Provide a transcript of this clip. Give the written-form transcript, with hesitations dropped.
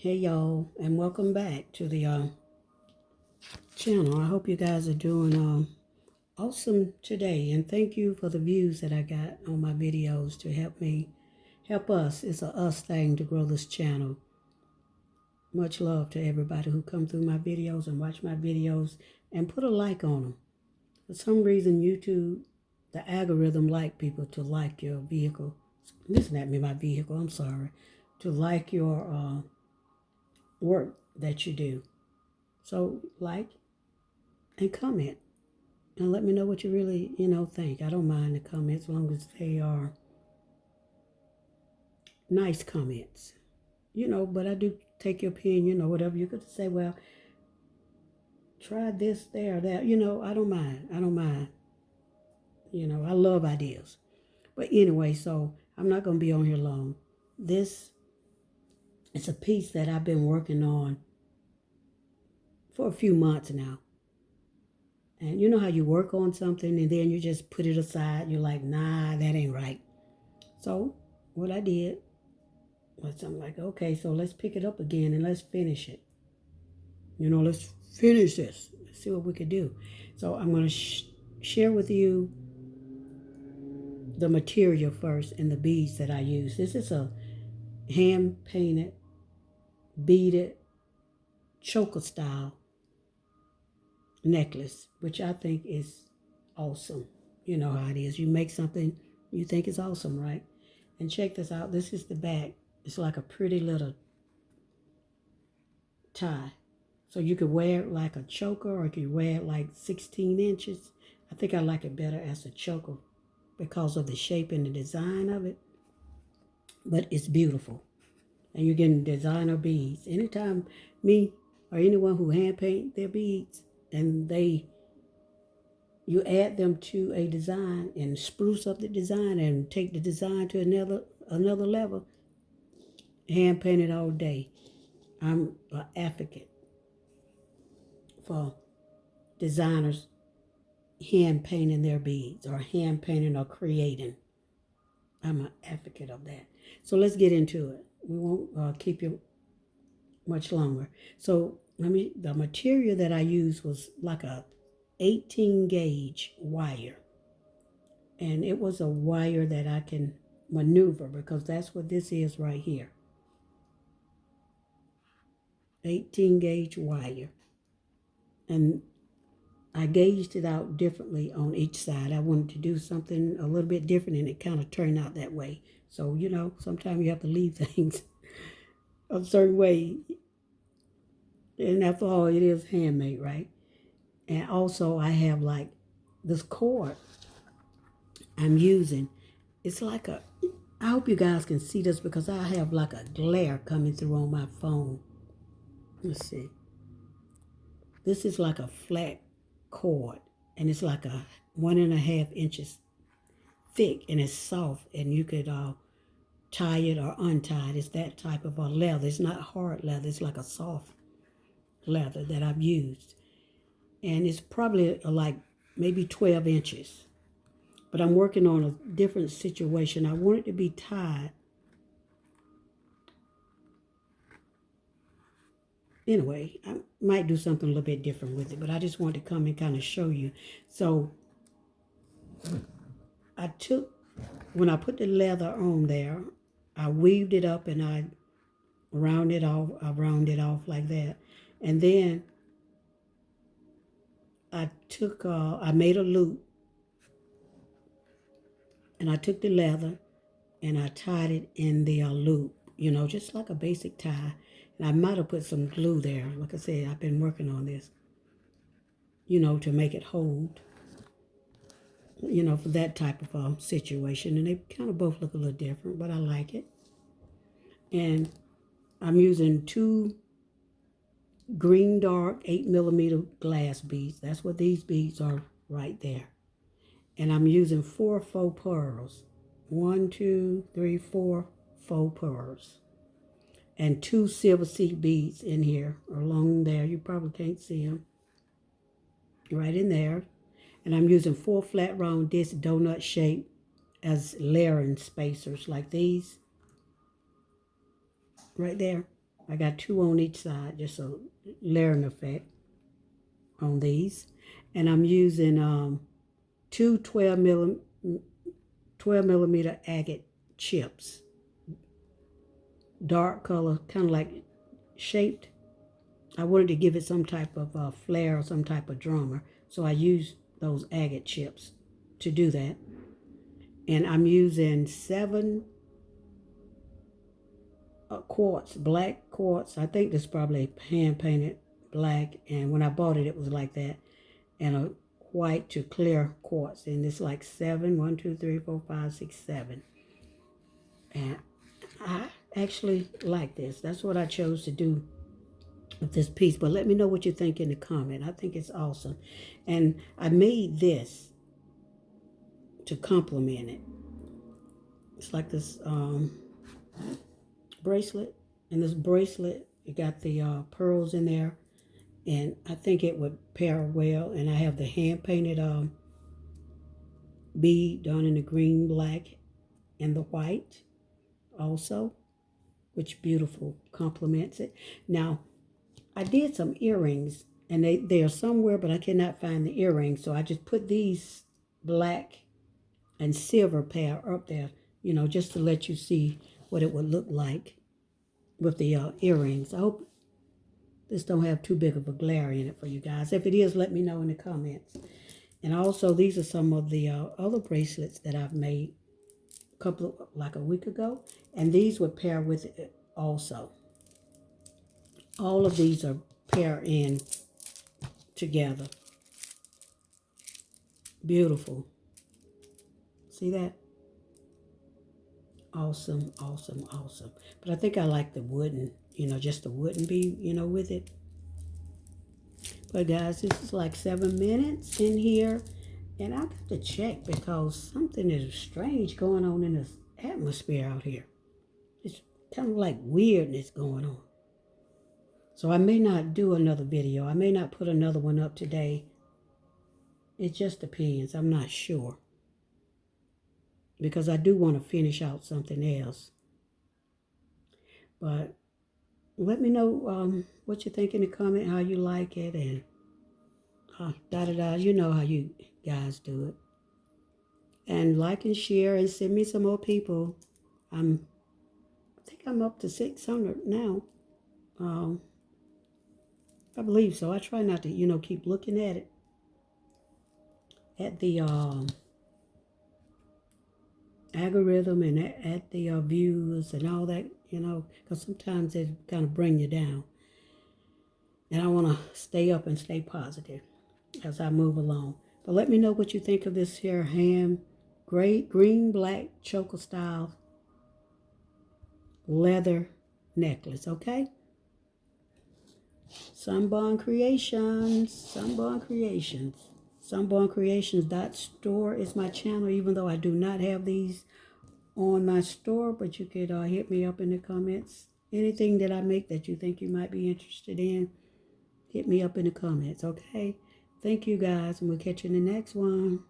Hey y'all, and welcome back to the channel. I hope you guys are doing awesome today, and thank you for the views that I got on my videos to help us. It's a us thing to grow this channel. Much love to everybody who come through my videos and watch my videos and put a like on them. For some reason, YouTube, the algorithm like people to like your vehicle. Listen at me, my vehicle. I'm sorry. To like your work that you do. So like and comment and let me know what you really, think. I don't mind the comments as long as they are nice comments, but I do take your opinion or whatever. You could say, well, try this, there, that, I don't mind. I don't mind. I love ideas. But anyway, so I'm not going to be on here long. This is a piece that I've been working on for a few months now. And you know how you work on something and then you just put it aside. You're like, nah, that ain't right. So what I did was I'm like, okay, so let's pick it up again and let's finish it. Let's finish this. Let's see what we could do. So I'm going to share with you the material first and the beads that I use. This is a hand-painted, beaded, choker style necklace, which I think is awesome. You know how it is. You make something you think is awesome, right? And check this out. This is the back. It's like a pretty little tie. So you could wear it like a choker or you could wear it like 16 inches. I think I like it better as a choker because of the shape and the design of it. But it's beautiful. And you're getting designer beads. Anytime me or anyone who hand paint their beads and you add them to a design and spruce up the design and take the design to another level, hand painted all day. I'm an advocate for designers hand painting their beads or hand painting or creating. I'm an advocate of that. So let's get into it. We won't keep you much longer. So the material that I used was like a 18 gauge wire. And it was a wire that I can maneuver because that's what this is right here. 18 gauge wire. And I gauged it out differently on each side. I wanted to do something a little bit different and it kind of turned out that way. So, sometimes you have to leave things a certain way. And after all, it is handmade, right? And also I have like this cord I'm using. It's like I hope you guys can see this because I have like a glare coming through on my phone. Let's see. This is like a flat cord and it's like a 1.5 inches thick and it's soft and you could tie it or untie it. It's that type of a leather. It's not hard leather. It's like a soft leather that I've used. And it's probably like maybe 12 inches. But I'm working on a different situation. I want it to be tied. Anyway, I might do something a little bit different with it, but I just wanted to come and kind of show you. So when I put the leather on there, I weaved it up and I rounded off like that. And then I made a loop and I took the leather and I tied it in the loop, just like a basic tie. And I might have put some glue there. Like I said, I've been working on this, to make it hold, for that type of situation. And they kind of both look a little different, but I like it. And I'm using 2 green dark 8mm glass beads. That's what these beads are right there. And I'm using 4 faux pearls. 1, 2, 3, 4 faux pearls. And 2 silver seed beads in here, or along there. You probably can't see them. Right in there. And I'm using 4 flat round disc donut shape as layering spacers like these. Right there. I got 2 on each side, just a layering effect on these. And I'm using two 12 millimeter agate chips. Dark color, kind of like shaped. I wanted to give it some type of flair or some type of drama. So I used those agate chips to do that. And I'm using 7 quartz, black quartz. I think this is probably hand painted black. And when I bought it, it was like that. And a white to clear quartz. And it's like 7, 1, 2, 3, 4, 5, 6, 7. And I actually like this. That's what I chose to do with this piece. But let me know what you think in the comment. I think it's awesome. And I made this to complement it. It's like this bracelet. And this bracelet, you got the pearls in there. And I think it would pair well. And I have the hand-painted bead done in the green, black, and the white also, which beautiful complements it. Now, I did some earrings, and they are somewhere, but I cannot find the earrings. So I just put these black and silver pair up there, you know, just to let you see what it would look like with the earrings. I hope this don't have too big of a glare in it for you guys. If it is, let me know in the comments. And also, these are some of the other bracelets that I've made like a week ago. And these would pair with it also. All of these are pair in together. Beautiful. See that? Awesome, awesome, awesome. But I think I like the wooden, you know, just the wooden bead, you know, with it. But guys, this is like 7 minutes in here. And I got to check because something is strange going on in this atmosphere out here. It's kind of like weirdness going on. So I may not do another video. I may not put another one up today. It just depends. I'm not sure. Because I do want to finish out something else. But let me know what you think in the comment, how you like it, and you know how you guys do it. And like and share and send me some more people. I think I'm up to 600 now. I believe so. I try not to, you know, keep looking at it. At the algorithm and at the views and all that, you know, because sometimes it kind of bring you down. And I want to stay up and stay positive as I move along. But let me know what you think of this here green, black, choker style leather necklace, okay? Sunborn Creations, Sunborn Creations. Sunborncreations.store is my channel, even though I do not have these on my store, but you could hit me up in the comments. Anything that I make that you think you might be interested in, hit me up in the comments, okay? Thank you guys, and we'll catch you in the next one.